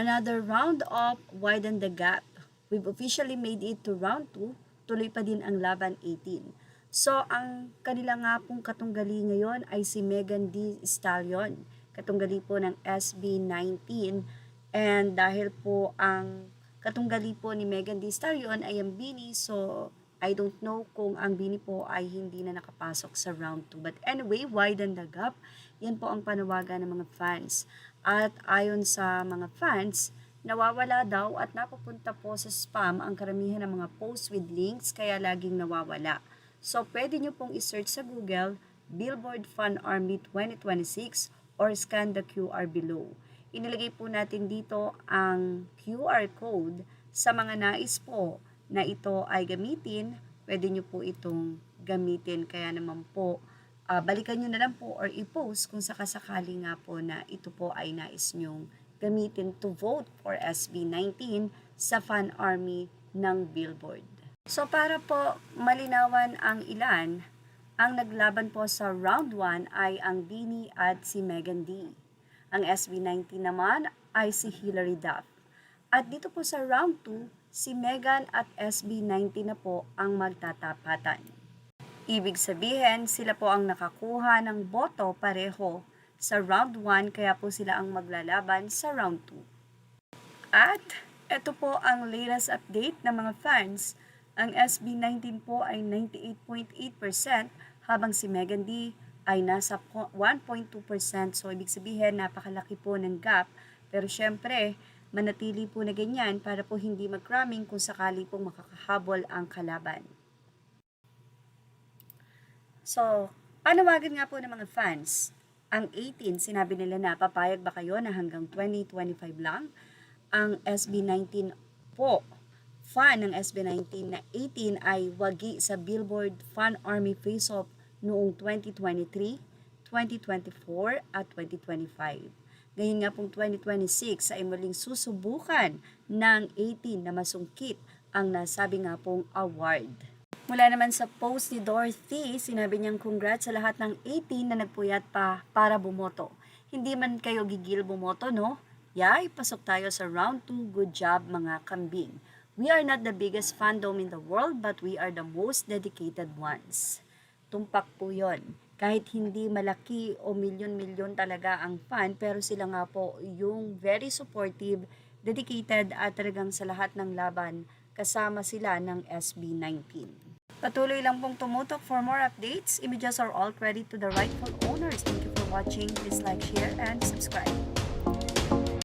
Another round of Widen the Gap. We've officially made it to round 2. Tuloy pa din ang laban 18. So, ang kanila nga pong katunggali ngayon ay si Megan Thee Stallion. Katunggali po ng SB19. And dahil po ang katunggali po ni Megan Thee Stallion ay ang BINI, so I don't know kung ang BINI po ay hindi na nakapasok sa round 2. But anyway, Widen the Gap. Yan po ang panawagan ng mga fans. At ayon sa mga fans, nawawala daw at napupunta po sa spam ang karamihan ng mga posts with links kaya laging nawawala. So pwede nyo pong isearch sa Google, Billboard Fan Army 2026 or scan the QR below. Inilagay po natin dito ang QR code sa mga nais po na ito ay gamitin. Pwede nyo po itong gamitin kaya naman po balikan nyo na lang po or i-post kung sakasakali nga po na ito po ay nais nyong gamitin to vote for SB19 sa Fan Army ng Billboard. So para po malinawan ang ilan, ang naglaban po sa round 1 ay ang BINI at si Megan Thee. Ang SB19 naman ay si Hilary Duff. At dito po sa round 2, si Megan at SB19 na po ang magtatapatan. Ibig sabihin, sila po ang nakakuha ng boto pareho sa round 1 kaya po sila ang maglalaban sa round 2. At ito po ang latest update ng mga fans. Ang SB19 po ay 98.8% habang si Megan Thee ay nasa 1.2%. So ibig sabihin, napakalaki po ng gap. Pero syempre, manatili po na ganyan para po hindi mag-cramming kung sakali pong makakahabol ang kalaban. So, panawagan nga po ng mga fans. Ang 18, sinabi nila na papayag ba kayo na hanggang 2025 lang? Ang SB19 po, fan ng SB19 na 18 ay wagi sa Billboard Fan Army Face-Off noong 2023, 2024 at 2025. Ngayon nga pong 2026 ay muling susubukan ng 18 na masungkit ang nasabi nga pong award. Mula naman sa post ni Dorothy, sinabi niyang congrats sa lahat ng 18 na nagpuyat pa para bumoto. Hindi man kayo gigil bumoto, no? Yay, pasok tayo sa round 2. Good job mga kambing. We are not the biggest fandom in the world but we are the most dedicated ones. Tumpak po yun. Kahit hindi malaki o milyon-milyon talaga ang fan, pero sila nga po yung very supportive, dedicated at talagang sa lahat ng laban, kasama sila ng SB19. Patuloy lang pong tumutok for more updates. Images are all credit to the rightful owners. Thank you for watching. Please like, share, and subscribe.